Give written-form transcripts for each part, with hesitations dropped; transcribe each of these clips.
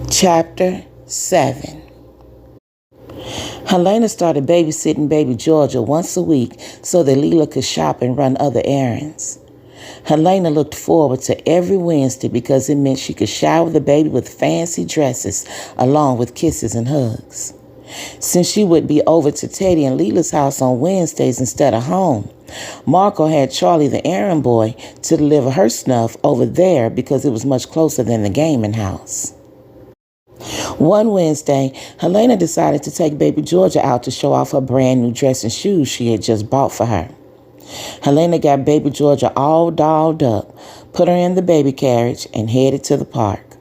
Chapter 7. Helena started babysitting baby Georgia once a week so that Leela could shop and run other errands. Helena looked forward to every Wednesday because it meant she could shower the baby with fancy dresses along with kisses and hugs. Since she would be over to Teddy and Leela's house on Wednesdays instead of home, Marco had Charlie the errand boy to deliver her stuff over there because it was much closer than the gaming house. One Wednesday, Helena decided to take baby Georgia out to show off her brand new dress and shoes she had just bought for her. Helena got baby Georgia all dolled up, put her in the baby carriage, and headed to the park.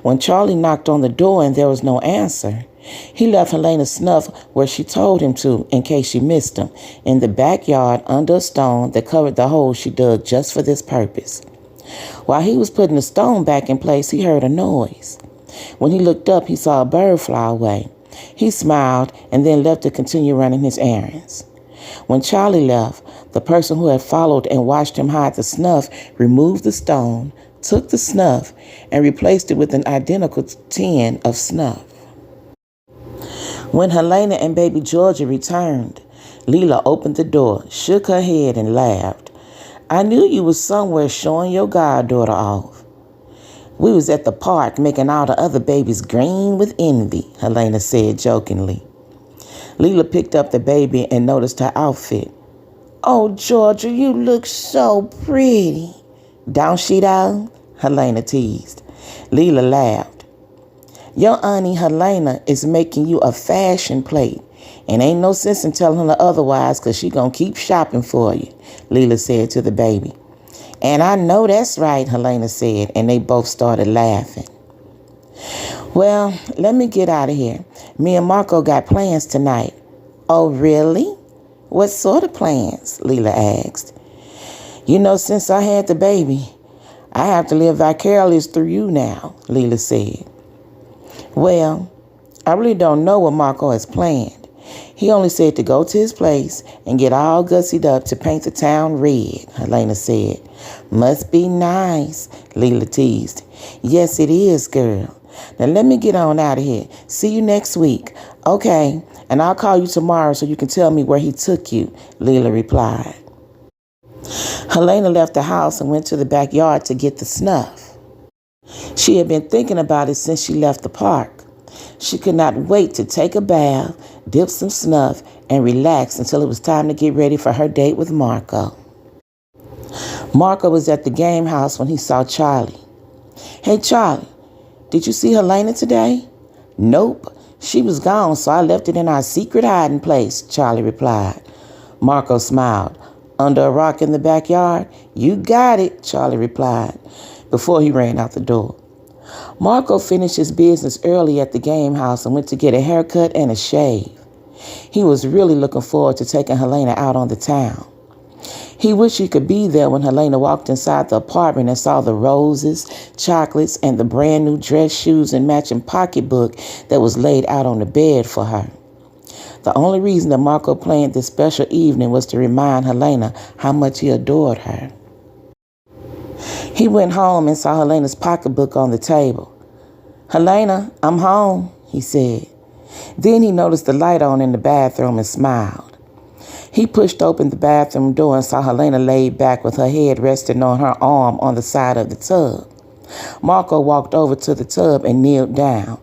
When Charlie knocked on the door and there was no answer, he left Helena's snuff where she told him to in case she missed him, in the backyard under a stone that covered the hole she dug just for this purpose. While he was putting the stone back in place, he heard a noise. When he looked up, he saw a bird fly away. He smiled and then left to continue running his errands. When Charlie left, the person who had followed and watched him hide the snuff removed the stone, took the snuff, and replaced it with an identical tin of snuff. When Helena and baby Georgia returned, Leela opened the door, shook her head, and laughed. "I knew you was somewhere showing your goddaughter off." "We was at the park making all the other babies green with envy," Helena said jokingly. Leela picked up the baby and noticed her outfit. "Oh, Georgia, you look so pretty." "Don't she though?" Helena teased. Leela laughed. "Your auntie Helena is making you a fashion plate, and ain't no sense in telling her otherwise because she gonna keep shopping for you," Leela said to the baby. "And I know that's right," Helena said, and they both started laughing. "Well, let me get out of here. Me and Marco got plans tonight." "Oh, really? What sort of plans?" Leela asked. "You know, since I had the baby, I have to live vicariously through you now," Leela said. "Well, I really don't know what Marco has planned. He only said to go to his place and get all gussied up to paint the town red," Helena said. "Must be nice," Leela teased. "Yes, it is, girl. Now let me get on out of here. See you next week." "Okay, and I'll call you tomorrow so you can tell me where he took you," Leela replied. Helena left the house and went to the backyard to get the snuff. She had been thinking about it since she left the park. She could not wait to take a bath, dip some snuff, and relax until it was time to get ready for her date with Marco. Marco was at the game house when he saw Charlie. "Hey, Charlie, did you see Helena today?" "Nope. She was gone, so I left it in our secret hiding place," Charlie replied. Marco smiled. "Under a rock in the backyard?" "You got it," Charlie replied, before he ran out the door. Marco finished his business early at the game house and went to get a haircut and a shave. He was really looking forward to taking Helena out on the town. He wished he could be there when Helena walked inside the apartment and saw the roses, chocolates, and the brand new dress, shoes, and matching pocketbook that was laid out on the bed for her. The only reason that Marco planned this special evening was to remind Helena how much he adored her. He went home and saw Helena's pocketbook on the table. "Helena, I'm home," he said. Then he noticed the light on in the bathroom and smiled. He pushed open the bathroom door and saw Helena laid back with her head resting on her arm on the side of the tub. Marco walked over to the tub and kneeled down.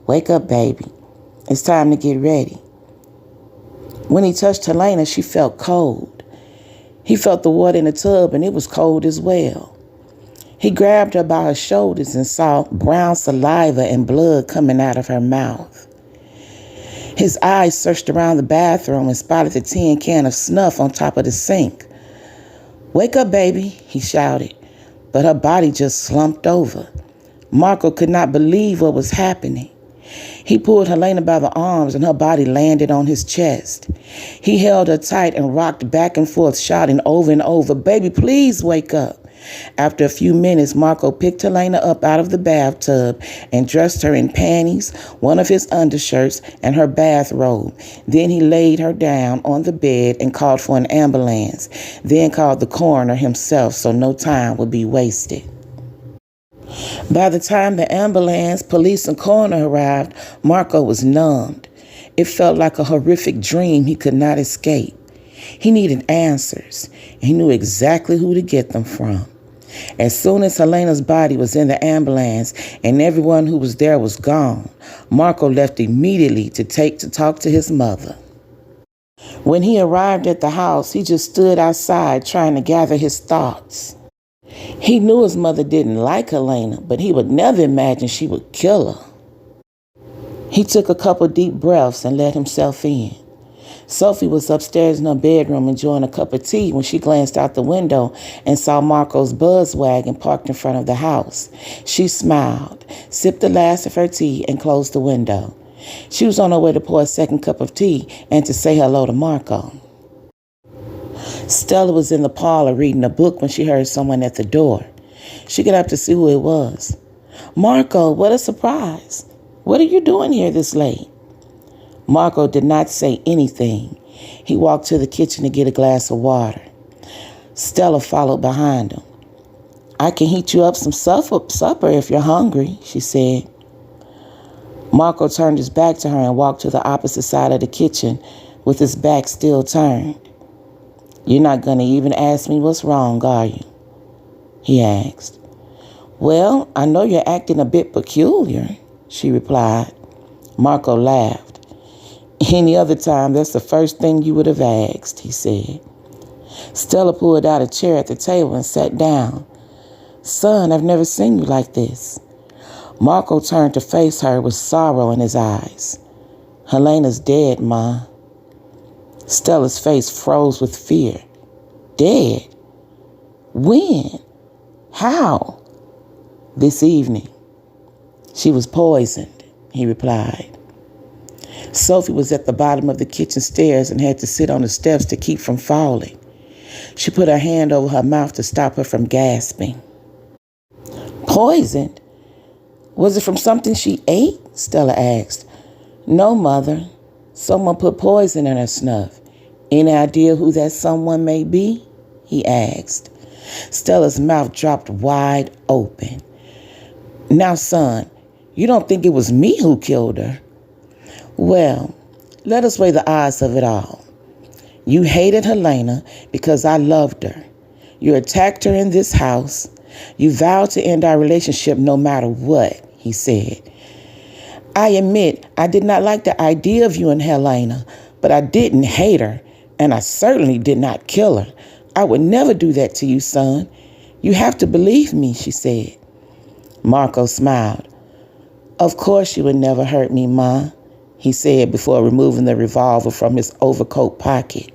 "Wake up, baby. It's time to get ready." When he touched Helena, she felt cold. He felt the water in the tub and it was cold as well. He grabbed her by her shoulders and saw brown saliva and blood coming out of her mouth. His eyes searched around the bathroom and spotted the tin can of snuff on top of the sink. "Wake up, baby," he shouted, but her body just slumped over. Marco could not believe what was happening. He pulled Helena by the arms and her body landed on his chest. He held her tight and rocked back and forth, shouting over and over, "Baby, please wake up." After a few minutes, Marco picked Helena up out of the bathtub and dressed her in panties, one of his undershirts, and her bathrobe. Then he laid her down on the bed and called for an ambulance, then called the coroner himself so no time would be wasted. By the time the ambulance, police, and coroner arrived, Marco was numbed. It felt like a horrific dream he could not escape. He needed answers, and he knew exactly who to get them from. As soon as Helena's body was in the ambulance and everyone who was there was gone, Marco left immediately to talk to his mother. When he arrived at the house, he just stood outside trying to gather his thoughts. He knew his mother didn't like Helena, but he would never imagine she would kill her. He took a couple deep breaths and let himself in. Sophie was upstairs in her bedroom enjoying a cup of tea when she glanced out the window and saw Marco's buzz wagon parked in front of the house. She smiled, sipped the last of her tea, and closed the window. She was on her way to pour a second cup of tea and to say hello to Marco. Stella was in the parlor reading a book when she heard someone at the door. She got up to see who it was. "Marco, what a surprise. What are you doing here this late?" Marco did not say anything. He walked to the kitchen to get a glass of water. Stella followed behind him. "I can heat you up some supper if you're hungry," she said. Marco turned his back to her and walked to the opposite side of the kitchen with his back still turned. "You're not going to even ask me what's wrong, are you?" he asked. "Well, I know you're acting a bit peculiar," she replied. Marco laughed. "Any other time, that's the first thing you would have asked," he said. Stella pulled out a chair at the table and sat down. "Son, I've never seen you like this." Marco turned to face her with sorrow in his eyes. "Helena's dead, Ma." Stella's face froze with fear. "Dead? When? How?" "This evening. She was poisoned," he replied. Sophie was at the bottom of the kitchen stairs and had to sit on the steps to keep from falling. She put her hand over her mouth to stop her from gasping. "Poisoned? Was it from something she ate?" Stella asked. "No, Mother. Someone put poison in her snuff. Any idea who that someone may be?" he asked. Stella's mouth dropped wide open. "Now, son, you don't think it was me who killed her?" "Well, let us weigh the odds of it all. You hated Helena because I loved her. You attacked her in this house. You vowed to end our relationship no matter what," he said. "I admit I did not like the idea of you and Helena, but I didn't hate her, and I certainly did not kill her. I would never do that to you, son. You have to believe me," she said. Marco smiled. "Of course you would never hurt me, Ma," he said before removing the revolver from his overcoat pocket.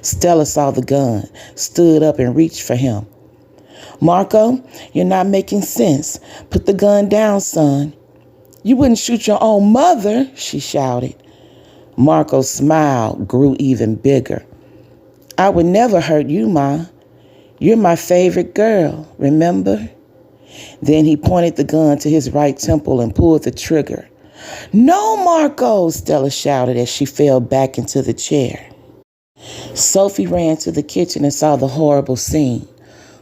Stella saw the gun, stood up and reached for him. "Marco, you're not making sense. Put the gun down, son." "You wouldn't shoot your own mother," she shouted. Marco's smile grew even bigger. "I would never hurt you, Ma. You're my favorite girl, remember?" Then he pointed the gun to his right temple and pulled the trigger. "No, Marco!" Stella shouted as she fell back into the chair. Sophie ran to the kitchen and saw the horrible scene.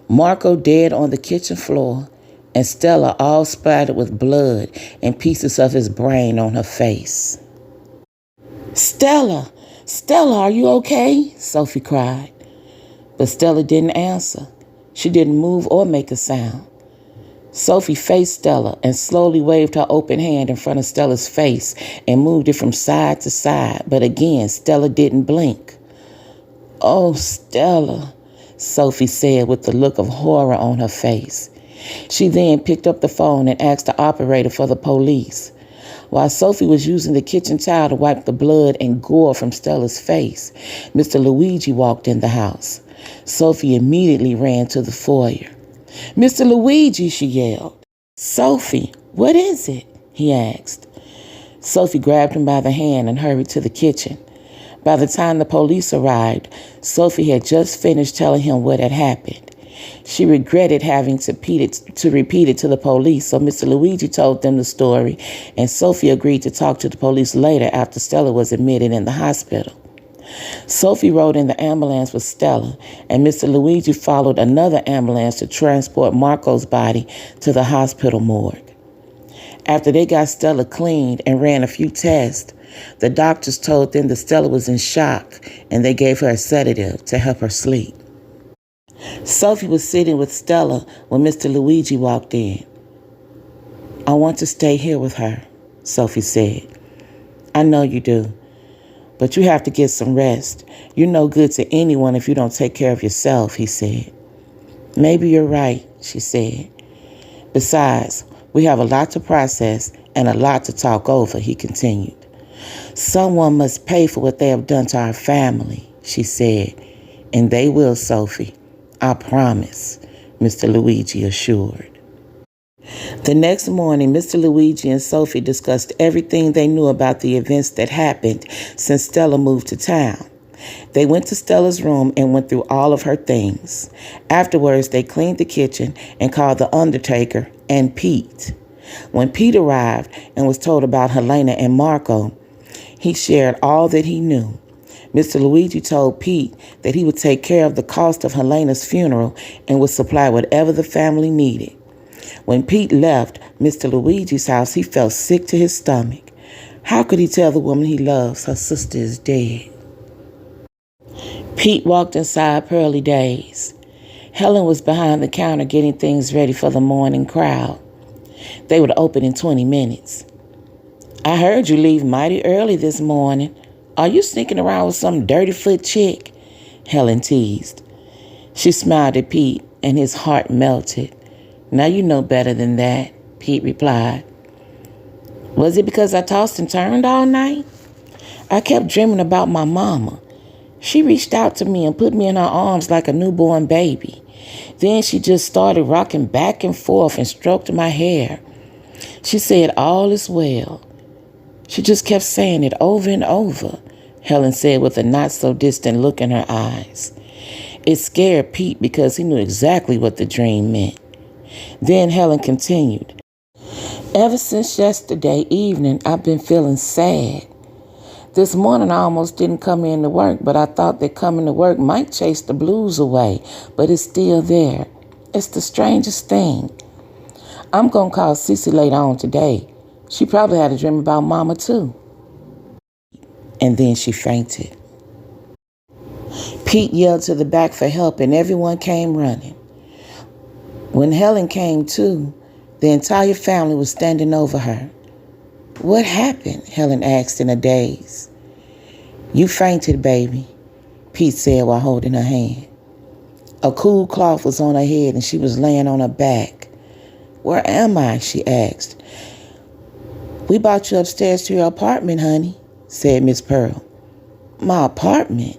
Marco dead on the kitchen floor, and Stella all splattered with blood and pieces of his brain on her face. "Stella! Stella, are you okay?" Sophie cried. But Stella didn't answer. She didn't move or make a sound. Sophie faced Stella and slowly waved her open hand in front of Stella's face and moved it from side to side, but again, Stella didn't blink. "Oh, Stella," Sophie said with the look of horror on her face. She then picked up the phone and asked the operator for the police. While Sophie was using the kitchen towel to wipe the blood and gore from Stella's face, Mr. Luigi walked in the house. Sophie immediately ran to the foyer. "Mr. Luigi," she yelled. "Sophie, what is it?" he asked. Sophie grabbed him by the hand and hurried to the kitchen. By the time the police arrived, Sophie had just finished telling him what had happened. She regretted having to repeat it to the police, so Mr. Luigi told them the story, and Sophie agreed to talk to the police later after Stella was admitted in the hospital. Sophie rode in the ambulance with Stella, and Mr. Luigi followed another ambulance to transport Marco's body to the hospital morgue. After they got Stella cleaned and ran a few tests, the doctors told them that Stella was in shock, and they gave her a sedative to help her sleep. Sophie was sitting with Stella when Mr. Luigi walked in. "I want to stay here with her," Sophie said. "I know you do, but you have to get some rest. You're no good to anyone if you don't take care of yourself," he said. "Maybe you're right," she said. "Besides, we have a lot to process and a lot to talk over," he continued. "Someone must pay for what they have done to our family," she said. "And they will, Sophie. I promise," Mr. Luigi assured. The next morning, Mr. Luigi and Sophie discussed everything they knew about the events that happened since Stella moved to town. They went to Stella's room and went through all of her things. Afterwards, they cleaned the kitchen and called the undertaker and Pete. When Pete arrived and was told about Helena and Marco, he shared all that he knew. Mr. Luigi told Pete that he would take care of the cost of Helena's funeral and would supply whatever the family needed. When Pete left Mr. Luigi's house, he felt sick to his stomach. How could he tell the woman he loves her sister is dead? Pete walked inside pearly days. Helen was behind the counter getting things ready for the morning crowd. They would open in 20 minutes. "I heard you leave mighty early this morning. Are you sneaking around with some dirty-foot chick?" Helen teased. She smiled at Pete, and his heart melted. "Now you know better than that," Pete replied. "Was it because I tossed and turned all night? I kept dreaming about my mama. She reached out to me and put me in her arms like a newborn baby. Then she just started rocking back and forth and stroked my hair. She said, 'All is well.' She just kept saying it over and over," Helen said with a not-so-distant look in her eyes. It scared Pete because he knew exactly what the dream meant. Then Helen continued, "Ever since yesterday evening, I've been feeling sad. This morning I almost didn't come in to work, but I thought that coming to work might chase the blues away, but it's still there. It's the strangest thing. I'm going to call Cece later on today. She probably had a dream about Mama too." And then she fainted. Pete yelled to the back for help and everyone came running. When Helen came to, the entire family was standing over her. "What happened?" Helen asked in a daze. "You fainted, baby," Pete said while holding her hand. A cool cloth was on her head and she was laying on her back. "Where am I?" she asked. "We brought you upstairs to your apartment, honey," said Miss Pearl. "My apartment?"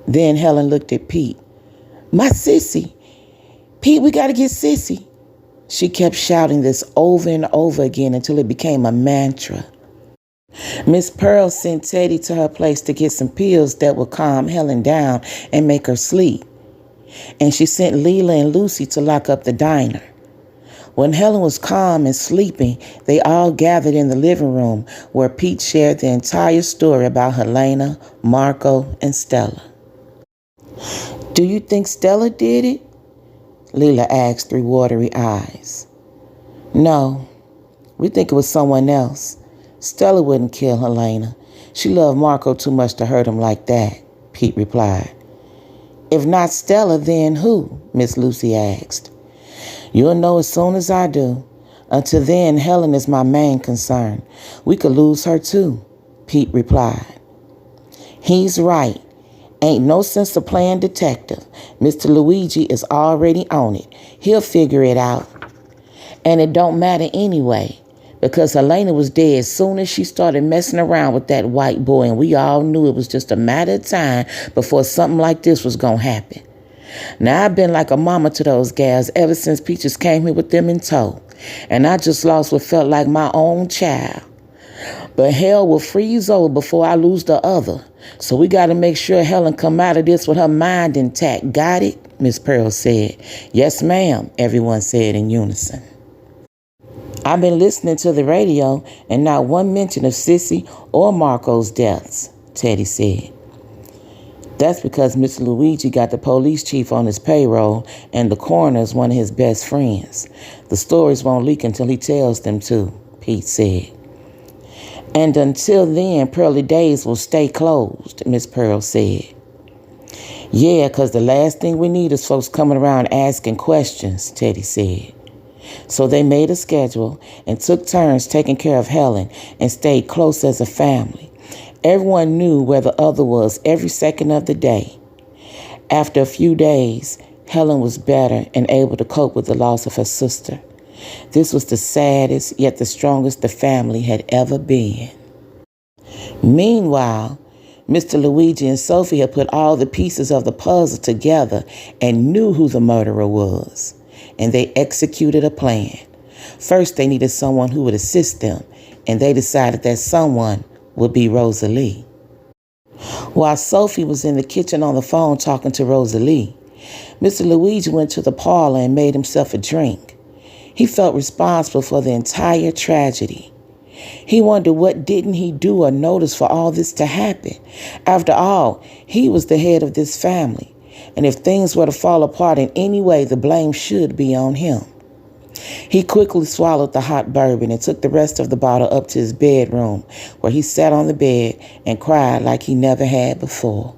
Then Helen looked at Pete. "My sissy! Pete, we got to get Sissy." She kept shouting this over and over again until it became a mantra. Miss Pearl sent Teddy to her place to get some pills that would calm Helen down and make her sleep. And she sent Leela and Lucy to lock up the diner. When Helen was calm and sleeping, they all gathered in the living room where Pete shared the entire story about Helena, Marco, and Stella. "Do you think Stella did it?" Leela asked through watery eyes. "No, we think it was someone else. Stella wouldn't kill Helena. She loved Marco too much to hurt him like that," Pete replied. "If not Stella, then who?" Miss Lucy asked. "You'll know as soon as I do. Until then, Helen is my main concern. We could lose her too," Pete replied. "He's right. Ain't no sense of playing detective. Mr. Luigi is already on it. He'll figure it out. And it don't matter anyway, because Helena was dead as soon as she started messing around with that white boy, and we all knew it was just a matter of time before something like this was going to happen. Now, I've been like a mama to those gals ever since Peaches came here with them in tow, and I just lost what felt like my own child. But hell will freeze over before I lose the other. So we got to make sure Helen come out of this with her mind intact. Got it?" Miss Pearl said. "Yes, ma'am," everyone said in unison. "I've been listening to the radio and not one mention of Sissy or Marco's deaths," Teddy said. That's because Mr. Luigi got the police chief on his payroll and the coroner's one of his best friends. The stories won't leak until he tells them to, Pete said. And until then, Pearly Days will stay closed, Miss Pearl said. Yeah, 'cause the last thing we need is folks coming around asking questions, Teddy said. So they made a schedule and took turns taking care of Helen and stayed close as a family. Everyone knew where the other was every second of the day. After a few days, Helen was better and able to cope with the loss of her sister. This was the saddest yet the strongest the family had ever been. Meanwhile, Mr. Luigi and Sophie had put all the pieces of the puzzle together and knew who the murderer was. And they executed a plan. First, they needed someone who would assist them, and they decided that someone would be Rosalie. While Sophie was in the kitchen on the phone talking to Rosalie, Mr. Luigi went to the parlor and made himself a drink. He felt responsible for the entire tragedy. He wondered what didn't he do or notice for all this to happen. After all, he was the head of this family, and if things were to fall apart in any way, the blame should be on him. He quickly swallowed the hot bourbon and took the rest of the bottle up to his bedroom, where he sat on the bed and cried like he never had before.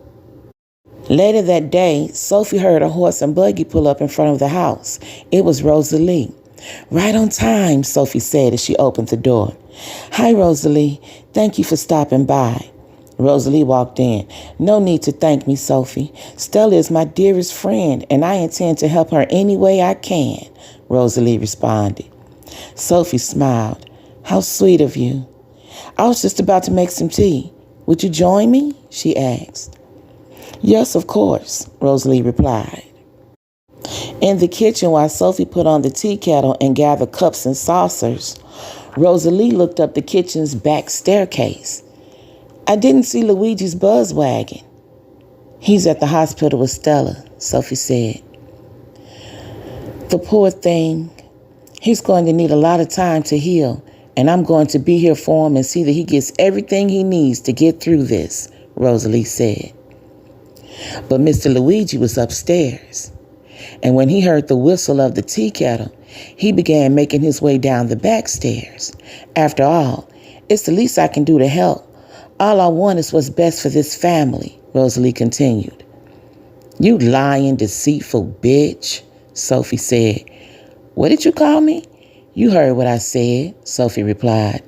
Later that day, Sophie heard a horse and buggy pull up in front of the house. It was Rosalie. Right on time, Sophie said as she opened the door. Hi, Rosalie. Thank you for stopping by. Rosalie walked in. No need to thank me, Sophie. Stella is my dearest friend, and I intend to help her any way I can, Rosalie responded. Sophie smiled. How sweet of you. I was just about to make some tea. Would you join me? She asked. Yes, of course, Rosalie replied. In the kitchen, while Sophie put on the tea kettle and gathered cups and saucers, Rosalie looked up the kitchen's back staircase. I didn't see Luigi's buzz wagon. He's at the hospital with Stella, Sophie said. The poor thing. He's going to need a lot of time to heal, and I'm going to be here for him and see that he gets everything he needs to get through this, Rosalie said. But Mr. Luigi was upstairs, and when he heard the whistle of the tea kettle, he began making his way down the back stairs. After all, it's the least I can do to help. All I want is what's best for this family, Rosalie continued. You lying, deceitful bitch, Sophie said. What did you call me? You heard what I said, Sophie replied.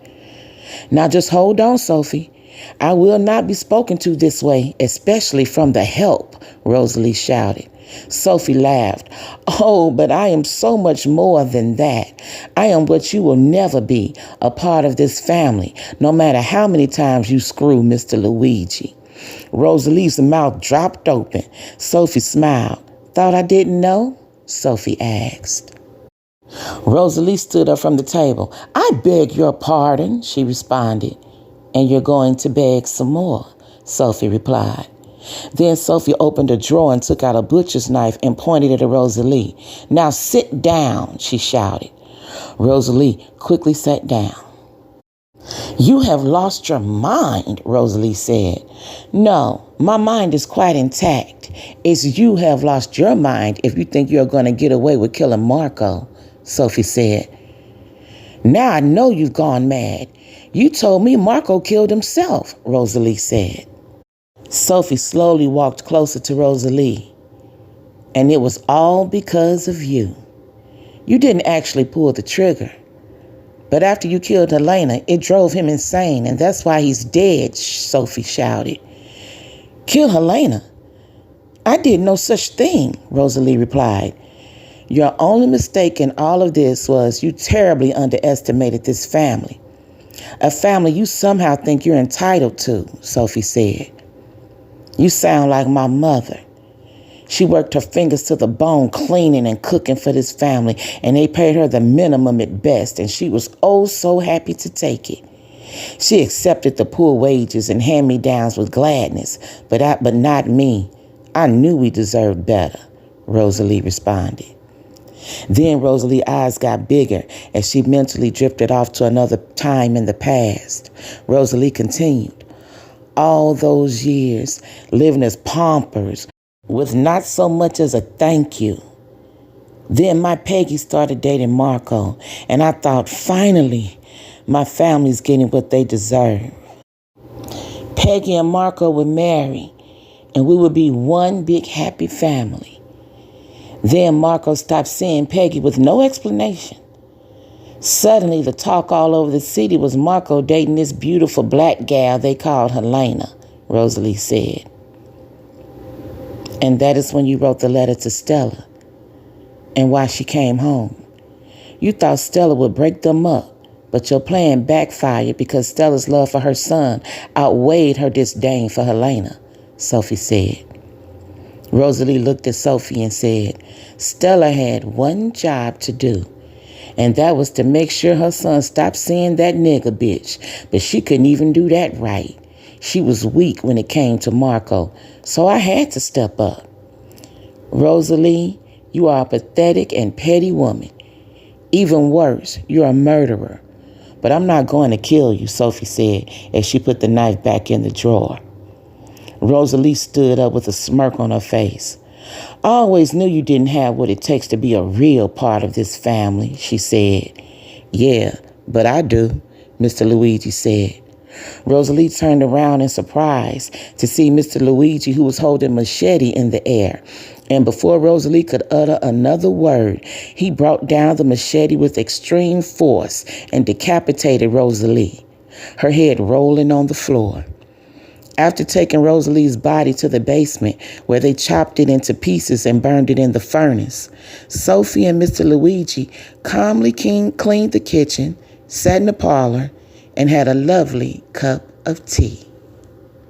Now just hold on, Sophie. I will not be spoken to this way, especially from the help, Rosalie shouted. Sophie laughed. Oh, but I am so much more than that. I am what you will never be, a part of this family, no matter how many times you screw Mr. Luigi. Rosalie's mouth dropped open. Sophie smiled. Thought I didn't know? Sophie asked. Rosalie stood up from the table. I beg your pardon, she responded. And you're going to beg some more, Sophie replied. Then Sophie opened a drawer and took out a butcher's knife and pointed it at Rosalie. Now sit down, she shouted. Rosalie quickly sat down. You have lost your mind, Rosalie said. No, my mind is quite intact. It's you have lost your mind if you think you're going to get away with killing Marco, Sophie said. Now I know you've gone mad. You told me Marco killed himself, Rosalie said. Sophie slowly walked closer to Rosalie. And it was all because of you. You didn't actually pull the trigger. But after you killed Helena, it drove him insane, and that's why he's dead, Sophie shouted. Kill Helena? I did no such thing, Rosalie replied. Your only mistake in all of this was you terribly underestimated this family. A family you somehow think you're entitled to, Sophie said. You sound like my mother. She worked her fingers to the bone cleaning and cooking for this family, and they paid her the minimum at best, and she was oh so happy to take it. She accepted the poor wages and hand-me-downs with gladness, but not me. I knew we deserved better, Rosalie responded. Then Rosalie's eyes got bigger as she mentally drifted off to another time in the past. Rosalie continued. all those years living as paupers with not so much as a thank you. Then my Peggy started dating Marco, and I thought, finally, my family's getting what they deserve. Peggy and Marco would marry, and we would be one big happy family. Then Marco stopped seeing Peggy with no explanation. Suddenly, the talk all over the city was Marco dating this beautiful black gal they called Helena, Rosalie said. And that is when you wrote the letter to Stella, and why she came home. You thought Stella would break them up, but your plan backfired because Stella's love for her son outweighed her disdain for Helena, Sophie said. Rosalie looked at Sophie and said, Stella had one job to do, and that was to make sure her son stopped seeing that nigger bitch, but she couldn't even do that right. She was weak when it came to Marco, so I had to step up. Rosalie, you are a pathetic and petty woman. Even worse, you're a murderer. But I'm not going to kill you, Sophie said as she put the knife back in the drawer. Rosalie stood up with a smirk on her face. I always knew you didn't have what it takes to be a real part of this family, she said. Yeah, but I do, Mr. Luigi said. Rosalie turned around in surprise to see Mr. Luigi, who was holding a machete in the air. And before Rosalie could utter another word, he brought down the machete with extreme force and decapitated Rosalie, her head rolling on the floor. After taking Rosalie's body to the basement, where they chopped it into pieces and burned it in the furnace, Sophie and Mr. Luigi calmly cleaned the kitchen, sat in the parlor, and had a lovely cup of tea.